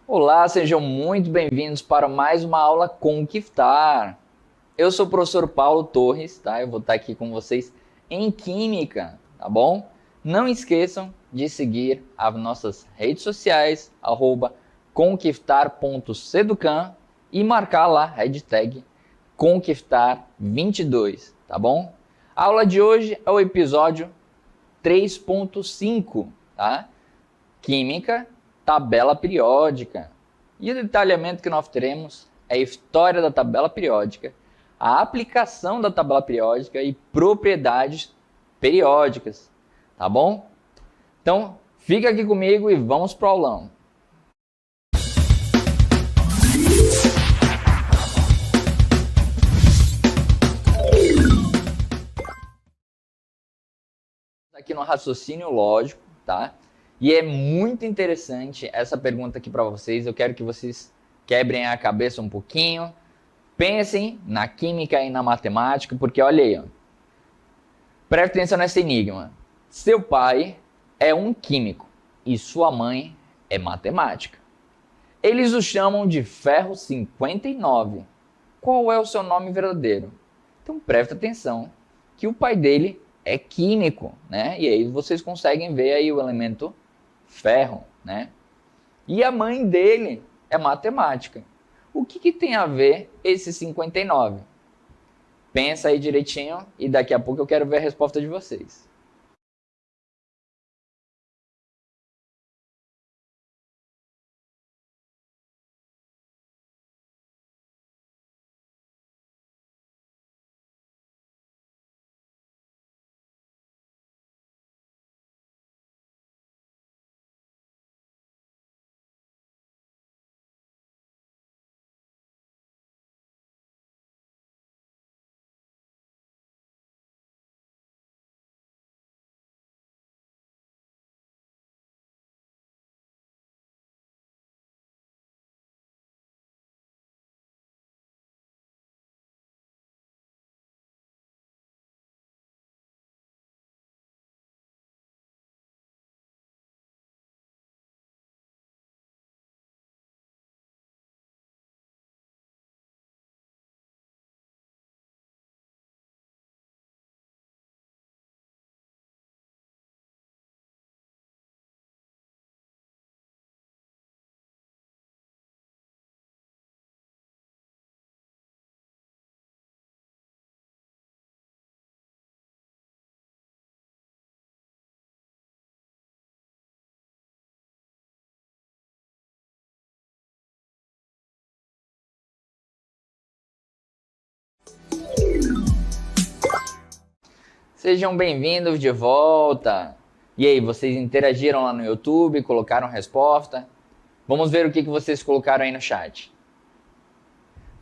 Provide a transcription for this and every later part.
Olá, sejam muito bem-vindos para mais uma aula com Kiftar. Eu sou o professor Paulo Torres, tá? Eu vou estar aqui com vocês em Química, tá bom? Não esqueçam de seguir as nossas redes sociais, @conquiftar.seducan e marcar lá, hashtag Conquiftar22, tá bom? A aula de hoje é o episódio 3.5, tá? Química, tabela periódica. E o detalhamento que nós teremos é a história da tabela periódica, a aplicação da tabela periódica e propriedades periódicas, tá bom? Então, fica aqui comigo e vamos para o aulão. Aqui no raciocínio lógico, tá? E é muito interessante essa pergunta aqui para vocês. Eu quero que vocês quebrem a cabeça um pouquinho, pensem na química e na matemática, porque olha aí, ó. Preste atenção nesse enigma. Seu pai é um químico e sua mãe é matemática. Eles o chamam de Ferro 59. Qual é o seu nome verdadeiro? Então preste atenção que o pai dele é químico, né? E aí vocês conseguem ver aí o elemento ferro, né? E a mãe dele é matemática. O que tem a ver esse 59? Pensa aí direitinho e daqui a pouco eu quero ver a resposta de vocês. Sejam bem-vindos de volta. E aí, vocês interagiram lá no YouTube, colocaram resposta? Vamos ver o que vocês colocaram aí no chat.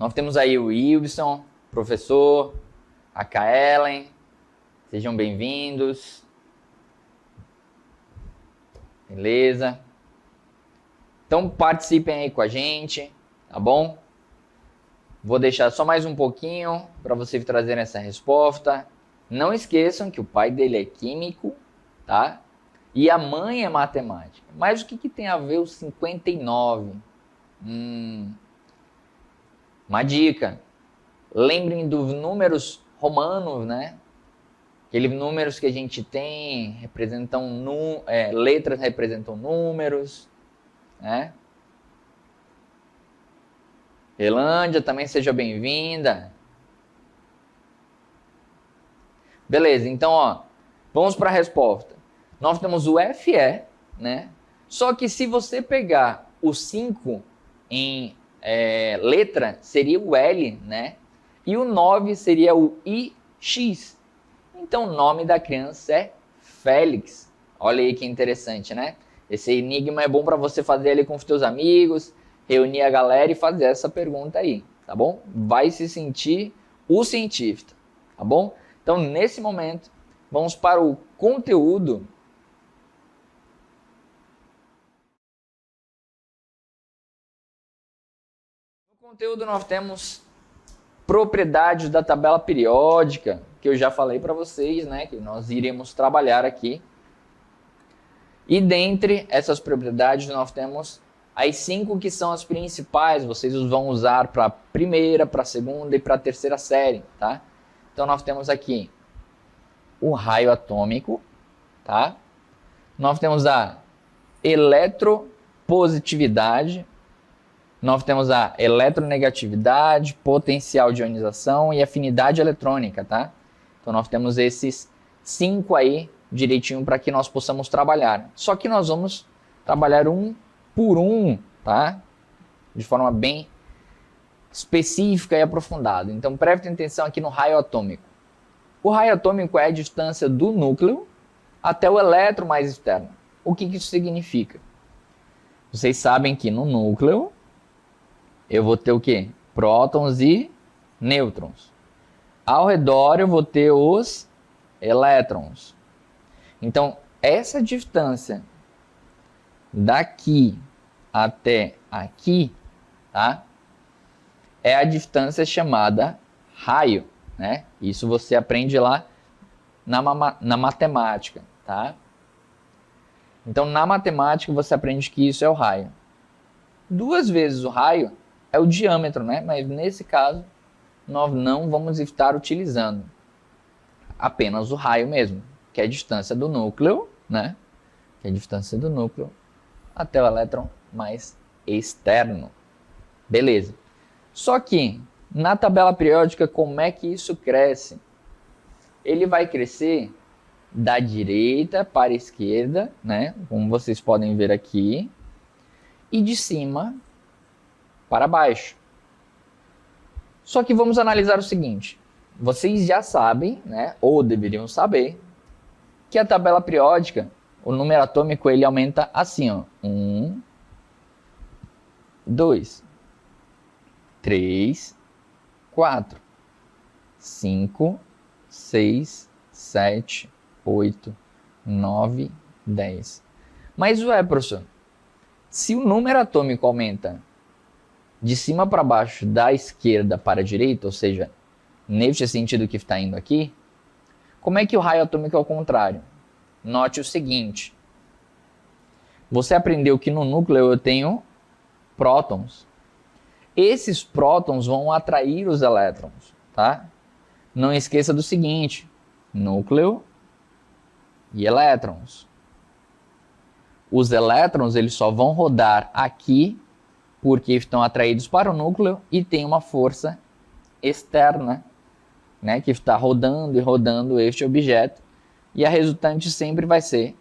Nós temos aí o Wilson, professor, a Kaellen. Sejam bem-vindos. Beleza? Então participem aí com a gente, tá bom? Vou deixar só mais um pouquinho para vocês trazerem essa resposta. Não esqueçam que o pai dele é químico, tá? E a mãe é matemática. Mas o que tem a ver o 59? Uma dica. Lembrem dos números romanos, né? Aqueles números que a gente tem representam letras representam números, né? Relândia, também seja bem-vinda. Beleza, então, ó, vamos para a resposta. Nós temos o FE, né? Só que se você pegar o 5 em letra, seria o L, né? E o 9 seria o IX. Então, o nome da criança é Félix. Olha aí que interessante, né? Esse enigma é bom para você fazer ali com os teus amigos, reunir a galera e fazer essa pergunta aí, tá bom? Vai se sentir o cientista, tá bom? Então, nesse momento, vamos para o conteúdo. No conteúdo nós temos propriedades da tabela periódica, que eu já falei para vocês, né, que nós iremos trabalhar aqui. E dentre essas propriedades nós temos As 5 que são as principais, vocês os vão usar para a primeira, para a segunda e para a terceira série, tá? Então nós temos aqui o raio atômico, tá? Nós temos a eletropositividade, nós temos a eletronegatividade, potencial de ionização e afinidade eletrônica, tá? Então nós temos esses 5 aí direitinho para que nós possamos trabalhar. Só que nós vamos trabalhar um por um, tá? De forma bem específica e aprofundada. Então prestem atenção aqui no raio atômico. O raio atômico é a distância do núcleo até o elétron mais externo. O que isso significa? Vocês sabem que no núcleo eu vou ter o quê? Prótons e nêutrons. Ao redor eu vou ter os elétrons. Então, essa distância daqui até aqui, tá? É a distância chamada raio, né? Isso você aprende lá na matemática, tá? Então, na matemática você aprende que isso é o raio. 2 vezes o raio é o diâmetro, né? Mas nesse caso, nós não vamos estar utilizando apenas o raio mesmo, que é a distância do núcleo, né? Que é a distância do núcleo até o elétron mais externo. Beleza. Só que, na tabela periódica, como é que isso cresce? Ele vai crescer da direita para a esquerda, né? Como vocês podem ver aqui, e de cima para baixo. Só que vamos analisar o seguinte. Vocês já sabem, né? Ou deveriam saber, que a tabela periódica, o número atômico, ele aumenta assim, ó. 1, 2, 3, 4, 5, 6, 7, 8, 9, 10. Mas ué, professor, se o número atômico aumenta de cima para baixo, da esquerda para a direita, ou seja, neste sentido que está indo aqui, como é que o raio atômico é o contrário? Note o seguinte. Você aprendeu que no núcleo eu tenho prótons. Esses prótons vão atrair os elétrons, tá? Não esqueça do seguinte, núcleo e elétrons. Os elétrons eles só vão rodar aqui porque estão atraídos para o núcleo e tem uma força externa, né, que está rodando e rodando este objeto, e a resultante sempre vai ser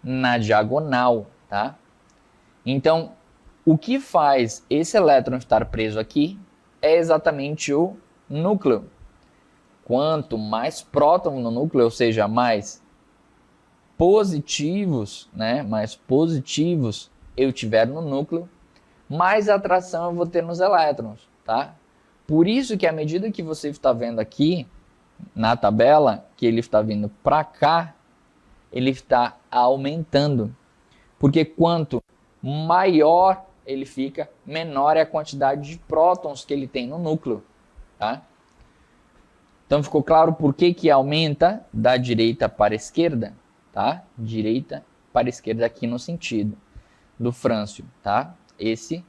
na diagonal, tá? Então, o que faz esse elétron estar preso aqui é exatamente o núcleo. Quanto mais próton no núcleo, ou seja, mais positivos, né, mais positivos eu tiver no núcleo, mais atração eu vou ter nos elétrons, tá? Por isso que à medida que você está vendo aqui na tabela, que ele está vindo para cá, ele está aumentando. Porque quanto maior ele fica, menor é a quantidade de prótons que ele tem no núcleo, tá? Então ficou claro por que aumenta da direita para a esquerda, tá? Direita para a esquerda aqui no sentido do frâncio, tá? Esse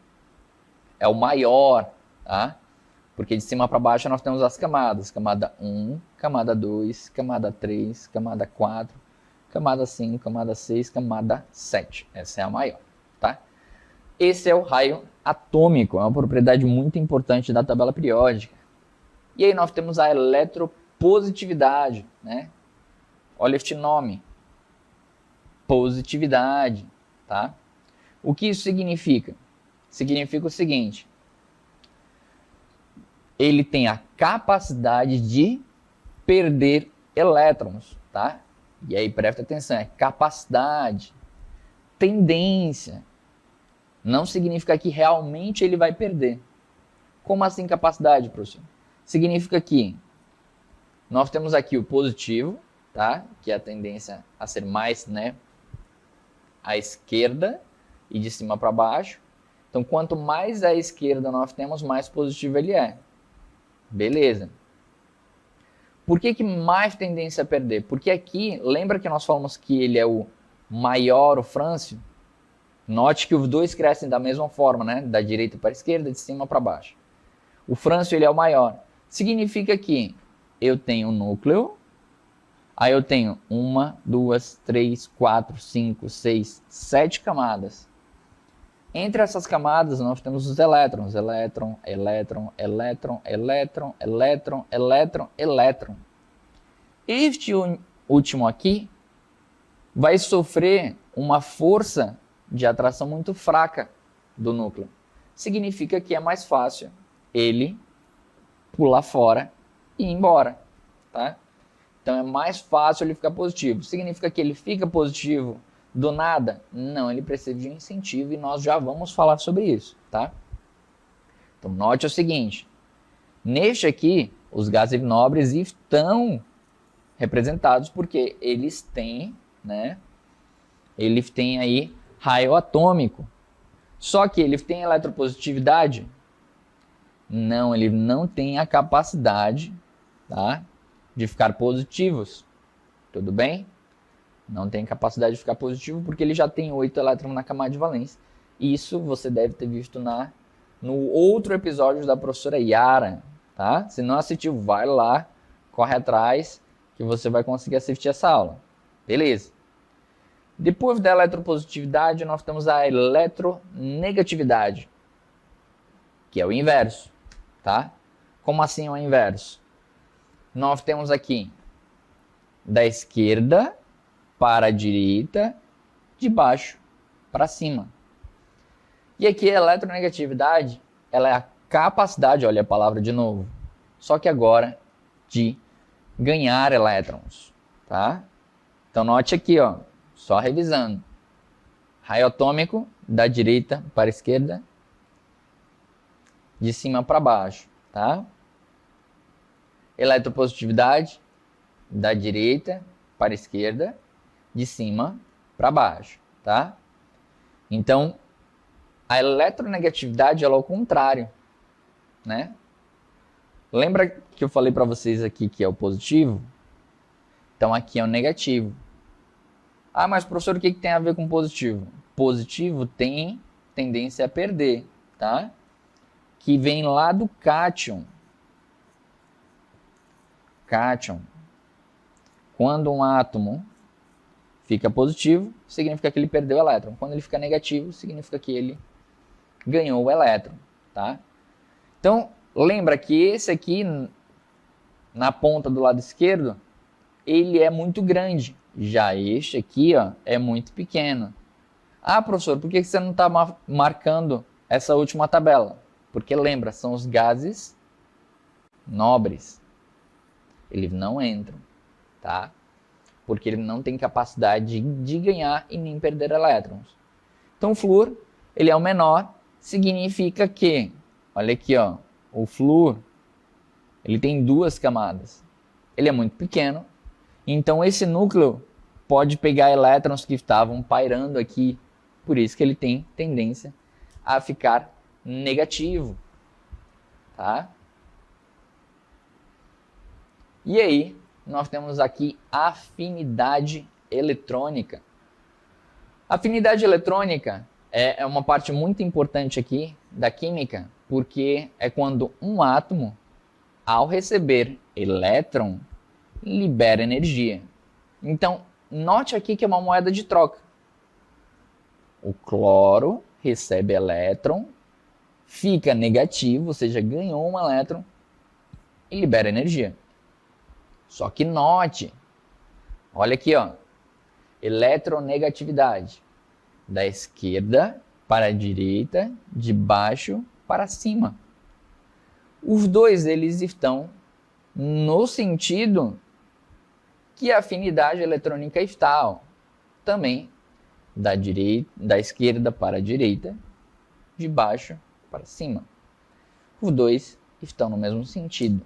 é o maior, tá? Porque de cima para baixo nós temos as camadas. Camada 1, camada 2, camada 3, camada 4, camada 5, camada 6, camada 7. Essa é a maior, tá? Esse é o raio atômico, é uma propriedade muito importante da tabela periódica. E aí nós temos a eletropositividade, né? Olha este nome. Positividade, tá? O que isso significa? Significa o seguinte. Ele tem a capacidade de perder elétrons, tá? E aí presta atenção, é capacidade, tendência. Não significa que realmente ele vai perder. Como assim capacidade, professor? Significa que nós temos aqui o positivo, tá? Que é a tendência a ser mais, né, à esquerda e de cima para baixo. Então, quanto mais à esquerda nós temos, mais positivo ele é. Beleza. Por que mais tendência a perder? Porque aqui, lembra que nós falamos que ele é o maior, o frâncio? Note que os dois crescem da mesma forma, né? Da direita para a esquerda, de cima para baixo. O frâncio ele é o maior. Significa que eu tenho um núcleo, aí eu tenho 1, 2, 3, 4, 5, 6, 7 camadas. Entre essas camadas nós temos os elétrons. Elétron, elétron, elétron, elétron, elétron, elétron, elétron. Este último aqui vai sofrer uma força de atração muito fraca do núcleo. Significa que é mais fácil ele pular fora e ir embora, tá? Então é mais fácil ele ficar positivo. Significa que ele fica positivo do nada? Não, ele precisa de um incentivo e nós já vamos falar sobre isso, tá? Então note o seguinte, neste aqui, os gases nobres estão representados porque eles têm, né? Eles têm aí raio atômico. Só que ele tem eletropositividade? Não, ele não tem a capacidade, tá, de ficar positivos. Tudo bem? Não tem capacidade de ficar positivo porque ele já tem 8 elétrons na camada de valência. Isso você deve ter visto no outro episódio da professora Yara, tá? Se não assistiu, vai lá, corre atrás, que você vai conseguir assistir essa aula. Beleza. Depois da eletropositividade, nós temos a eletronegatividade, que é o inverso, tá? Como assim é o inverso? Nós temos aqui da esquerda para a direita, de baixo para cima. E aqui a eletronegatividade, ela é a capacidade, olha a palavra de novo, só que agora de ganhar elétrons, tá? Então note aqui, ó, só revisando. Raio atômico da direita para a esquerda, de cima para baixo, tá? Eletropositividade da direita para a esquerda, de cima para baixo, tá? Então, a eletronegatividade ela é o contrário, né? Lembra que eu falei para vocês aqui que é o positivo? Então aqui é o negativo. Ah, mas professor, o que tem a ver com positivo? Positivo tem tendência a perder, tá? Que vem lá do cátion. Cátion. Quando um átomo fica positivo, significa que ele perdeu o elétron. Quando ele fica negativo, significa que ele ganhou o elétron, tá? Então, lembra que esse aqui, na ponta do lado esquerdo, ele é muito grande. Já este aqui, ó, é muito pequeno. Ah, professor, por que você não está marcando essa última tabela? Porque lembra, são os gases nobres. Eles não entram, tá? Porque ele não tem capacidade de ganhar e nem perder elétrons. Então o flúor, ele é o menor, significa que, olha aqui, ó, o flúor, ele tem 2 camadas. Ele é muito pequeno, então esse núcleo pode pegar elétrons que estavam pairando aqui, por isso que ele tem tendência a ficar negativo, tá? E aí, nós temos aqui afinidade eletrônica. Afinidade eletrônica é uma parte muito importante aqui da química, porque é quando um átomo, ao receber elétron, libera energia. Então, note aqui que é uma moeda de troca. O cloro recebe elétron, fica negativo, ou seja, ganhou um elétron e libera energia. Só que note, olha aqui, ó, eletronegatividade, da esquerda para a direita, de baixo para cima. Os dois eles estão no sentido que a afinidade eletrônica está, ó, também da esquerda para a direita, de baixo para cima. Os dois estão no mesmo sentido.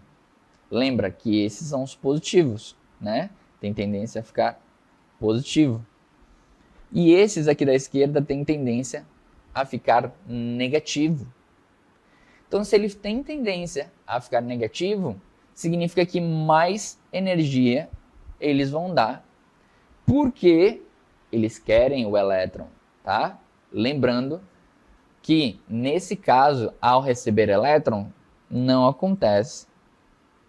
Lembra que esses são os positivos, né? Tem tendência a ficar positivo. E esses aqui da esquerda têm tendência a ficar negativo. Então, se eles têm tendência a ficar negativo, significa que mais energia eles vão dar, porque eles querem o elétron, tá? Lembrando que, nesse caso, ao receber elétron, não acontece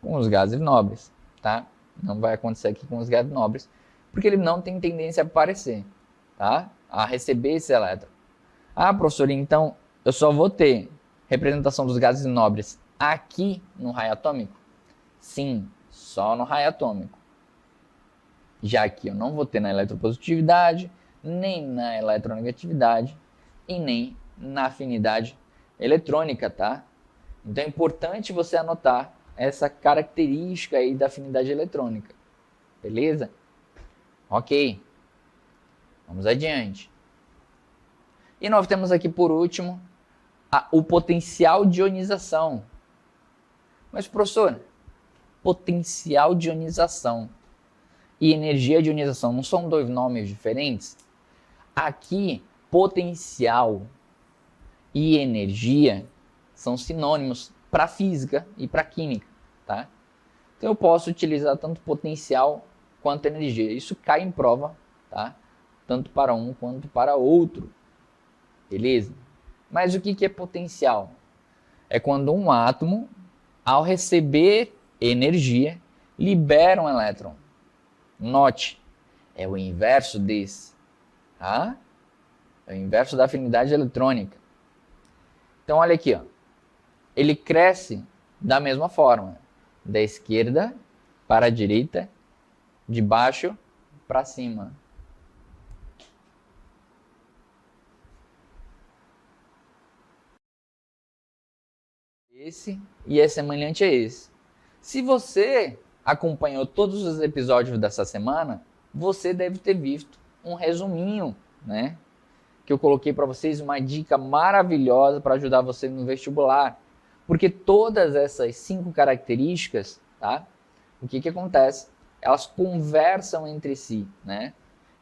com os gases nobres, tá? Não vai acontecer aqui com os gases nobres, porque ele não tem tendência a aparecer, tá? A receber esse elétron. Ah, professor, então eu só vou ter representação dos gases nobres aqui no raio atômico? Sim, só no raio atômico. Já que eu não vou ter na eletropositividade, nem na eletronegatividade e nem na afinidade eletrônica, tá? Então é importante você anotar essa característica aí da afinidade eletrônica. Beleza? Ok. Vamos adiante. E nós temos aqui por último o potencial de ionização. Mas, professor, potencial de ionização e energia de ionização não são dois nomes diferentes? Aqui, potencial e energia são sinônimos para física e para química, tá? Então eu posso utilizar tanto potencial quanto energia. Isso cai em prova, tá? Tanto para um quanto para outro. Beleza? Mas o que é potencial? É quando um átomo, ao receber energia, libera um elétron. Note, é o inverso desse, tá? É o inverso da afinidade eletrônica. Então olha aqui, ó. Ele cresce da mesma forma, da esquerda para a direita, de baixo para cima. Esse e é semelhante a esse. Se você acompanhou todos os episódios dessa semana, você deve ter visto um resuminho, né? Que eu coloquei para vocês, uma dica maravilhosa para ajudar você no vestibular. Porque todas essas 5 características, tá? O que acontece? Elas conversam entre si, né?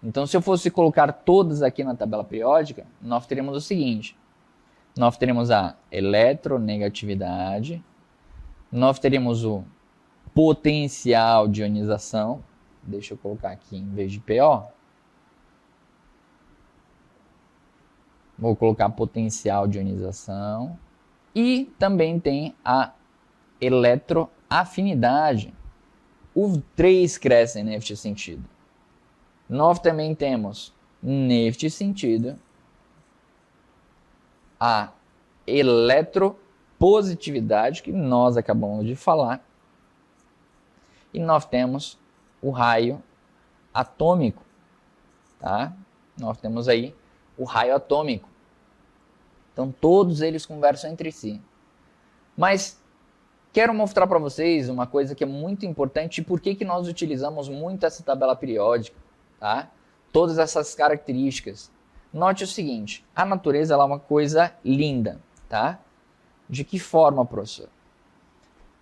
Então, se eu fosse colocar todas aqui na tabela periódica, nós teremos o seguinte. Nós teremos a eletronegatividade, nós teremos o potencial de ionização, deixa eu colocar aqui em vez de PO, vou colocar potencial de ionização, e também tem a eletroafinidade. Os 3 crescem neste sentido. Nós também temos, neste sentido, a eletropositividade, que nós acabamos de falar. E nós temos o raio atômico, tá? Nós temos aí o raio atômico. Então, todos eles conversam entre si. Mas quero mostrar para vocês uma coisa que é muito importante e por que nós utilizamos muito essa tabela periódica, tá? Todas essas características. Note o seguinte, a natureza ela é uma coisa linda, tá? De que forma, professor?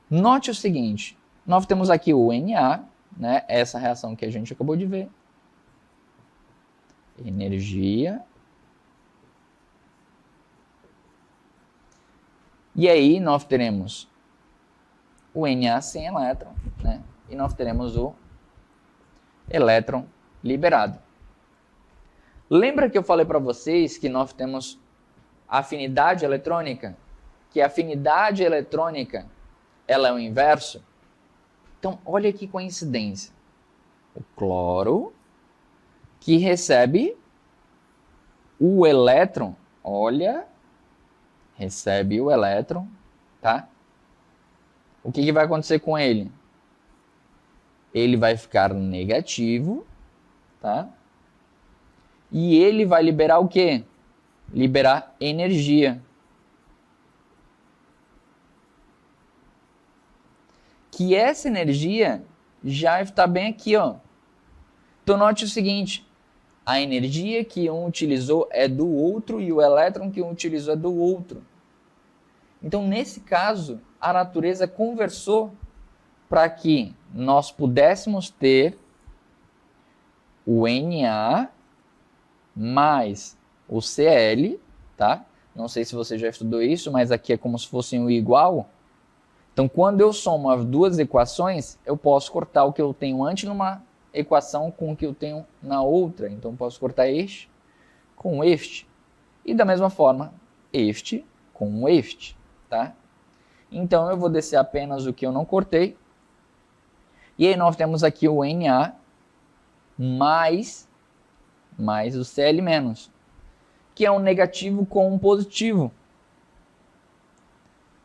Note o seguinte, nós temos aqui o Na, né? Essa reação que a gente acabou de ver. Energia. E aí nós teremos o Na sem elétron, né? E nós teremos o elétron liberado. Lembra que eu falei para vocês que nós temos afinidade eletrônica? Que a afinidade eletrônica ela é o inverso? Então, olha que coincidência. O cloro que recebe o elétron, olha, recebe o elétron, tá? O que vai acontecer com ele? Ele vai ficar negativo, tá? E ele vai liberar o quê? Liberar energia. Que essa energia já está bem aqui, ó. Então note o seguinte, a energia que um utilizou é do outro e o elétron que um utilizou é do outro. Então nesse caso, a natureza conversou para que nós pudéssemos ter o Na mais o Cl, tá? Não sei se você já estudou isso, mas aqui é como se fossem o igual. Então, quando eu somo as duas equações, eu posso cortar o que eu tenho antes numa equação com o que eu tenho na outra. Então, eu posso cortar este com este. E da mesma forma, este com este, tá? Então eu vou descer apenas o que eu não cortei. E aí nós temos aqui o Na mais o Cl-, que é um negativo com um positivo.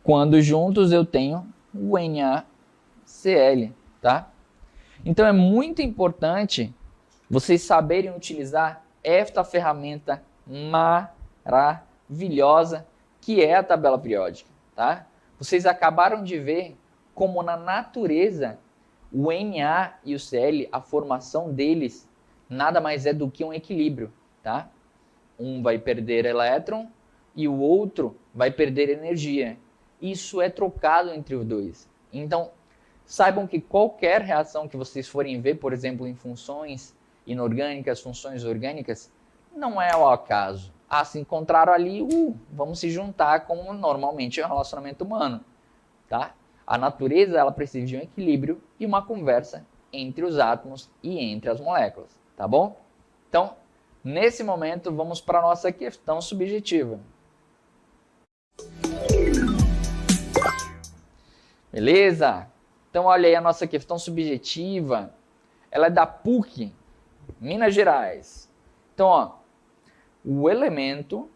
Quando juntos eu tenho o NaCl, tá? Então é muito importante vocês saberem utilizar esta ferramenta maravilhosa que é a tabela periódica, tá? Vocês acabaram de ver como na natureza o Na e o Cl, a formação deles nada mais é do que um equilíbrio, tá? Um vai perder elétron e o outro vai perder energia. Isso é trocado entre os dois. Então, saibam que qualquer reação que vocês forem ver, por exemplo, em funções inorgânicas, funções orgânicas, não é ao acaso. Ah, se encontraram ali, vamos se juntar como normalmente é o relacionamento humano, tá? A natureza, ela precisa de um equilíbrio e uma conversa entre os átomos e entre as moléculas, tá bom? Então, nesse momento, vamos para a nossa questão subjetiva. Beleza? Então, olha aí a nossa questão subjetiva. Ela é da PUC, Minas Gerais. Então, ó, o elemento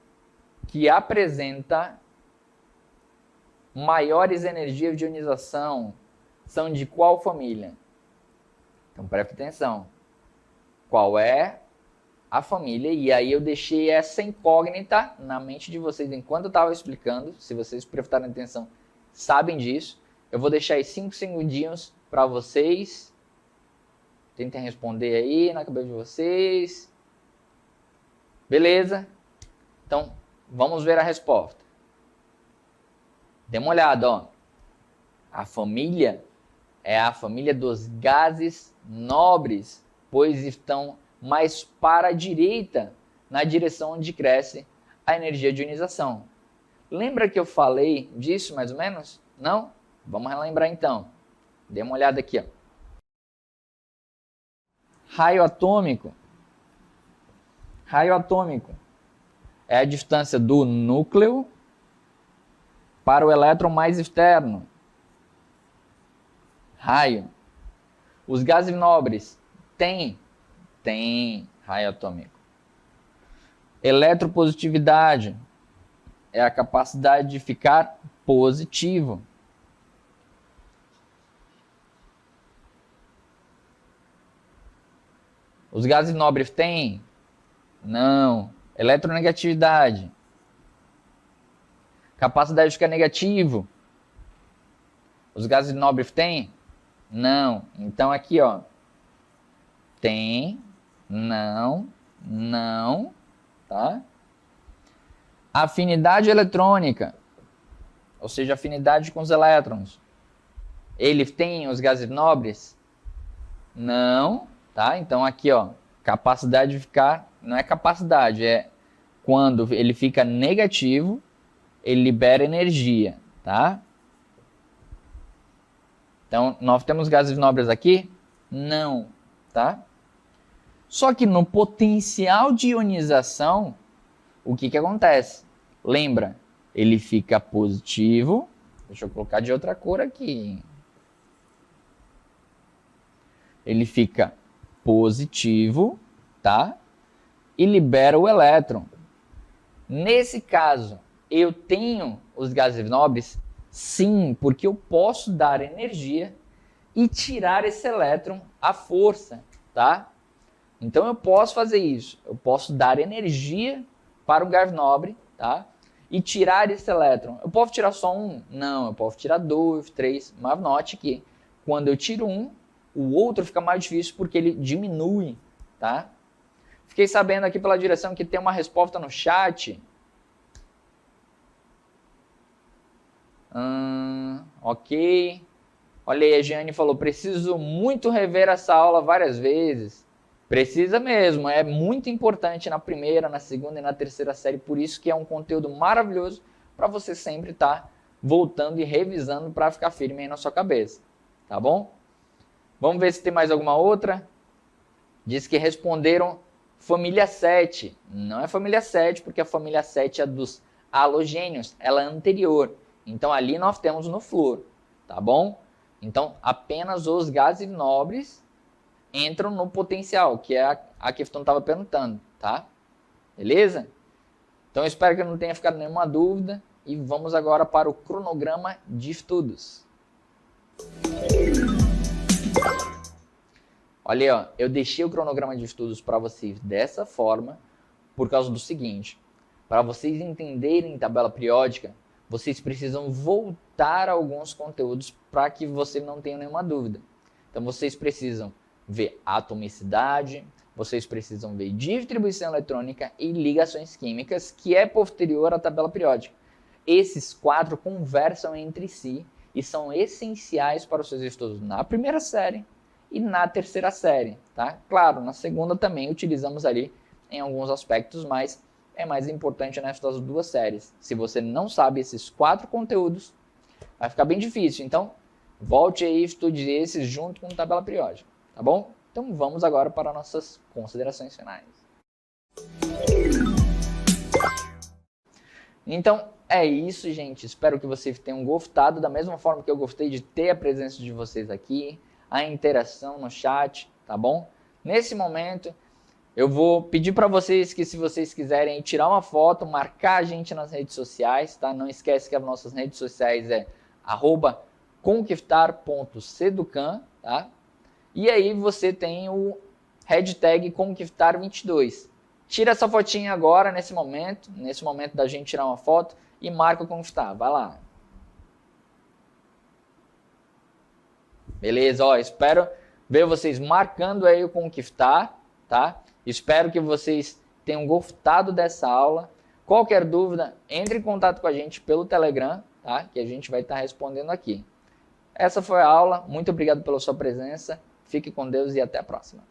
que apresenta maiores energias de ionização são de qual família? Então, preste atenção. Qual é a família? E aí eu deixei essa incógnita na mente de vocês enquanto eu estava explicando. Se vocês prestarem atenção, sabem disso. Eu vou deixar aí 5 segundinhos para vocês. Tentem responder aí na cabeça de vocês. Beleza? Então, vamos ver a resposta. Dê uma olhada, ó. A família é a família dos gases nobres, pois estão mais para a direita, na direção onde cresce a energia de ionização. Lembra que eu falei disso mais ou menos? Não? Vamos relembrar então. Dê uma olhada aqui, ó. Raio atômico. Raio atômico é a distância do núcleo para o elétron mais externo. Raio. Os gases nobres têm raio atômico. Eletropositividade é a capacidade de ficar positivo. Os gases nobres têm? Não. Eletronegatividade. Capacidade de ficar negativo. Os gases nobres têm? Não. Então aqui, ó. Tem, não, tá? Afinidade eletrônica. Ou seja, afinidade com os elétrons. Eles têm os gases nobres? Não. Tá? Então aqui, ó, capacidade de ficar, não é capacidade, é quando ele fica negativo, ele libera energia, tá? Então, nós temos gases nobres aqui? Não, tá? Só que no potencial de ionização, o que acontece? Lembra, ele fica positivo, deixa eu colocar de outra cor aqui. Ele fica positivo, tá? E libera o elétron. Nesse caso, eu tenho os gases nobres? Sim, porque eu posso dar energia e tirar esse elétron à força, tá? Então eu posso fazer isso. Eu posso dar energia para um gás nobre, tá? E tirar esse elétron. Eu posso tirar só um? Não, eu posso tirar 2, 3, mas note que quando eu tiro um, o outro fica mais difícil porque ele diminui, tá? Fiquei sabendo aqui pela direção que tem uma resposta no chat. Ok. Olha aí, a Jeane falou, preciso muito rever essa aula várias vezes. Precisa mesmo, é muito importante na primeira, na segunda e na terceira série, por isso que é um conteúdo maravilhoso para você sempre estar voltando e revisando para ficar firme aí na sua cabeça, tá bom? Vamos ver se tem mais alguma outra. Diz que responderam Família 7. Não é família 7, porque a família 7 é dos halogênios, ela é anterior. Então ali nós temos no flúor, tá bom? Então apenas os gases nobres entram no potencial, que é a que eu estava perguntando, tá? Beleza? Então eu espero que não tenha ficado nenhuma dúvida e vamos agora para o cronograma de estudos. Olha aí, ó, eu deixei o cronograma de estudos para vocês dessa forma por causa do seguinte: para vocês entenderem tabela periódica, vocês precisam voltar a alguns conteúdos para que você não tenha nenhuma dúvida. Então vocês precisam ver atomicidade, vocês precisam ver distribuição eletrônica e ligações químicas, que é posterior à tabela periódica. Esses 4 conversam entre si e são essenciais para os seus estudos na primeira série e na terceira série, tá? Claro, na segunda também utilizamos ali em alguns aspectos, mas é mais importante nessas 2 séries. Se você não sabe esses 4 conteúdos, vai ficar bem difícil. Então, volte aí e estude esses junto com a tabela periódica, tá bom? Então, vamos agora para nossas considerações finais. Então, é isso, gente. Espero que vocês tenham gostado, da mesma forma que eu gostei de ter a presença de vocês aqui, a interação no chat, tá bom? Nesse momento, eu vou pedir para vocês que, se vocês quiserem tirar uma foto, marcar a gente nas redes sociais, tá? Não esquece que as nossas redes sociais é @conquistar.seducan, tá? E aí você tem o hashtag Conquistar22. Tira essa fotinha agora, nesse momento da gente tirar uma foto, e marca o Conquistar. Vai lá. Beleza, ó, espero ver vocês marcando aí o Conquistar, tá? Espero que vocês tenham gostado dessa aula. Qualquer dúvida, entre em contato com a gente pelo Telegram, tá? Que a gente vai estar respondendo aqui. Essa foi a aula. Muito obrigado pela sua presença. Fique com Deus e até a próxima.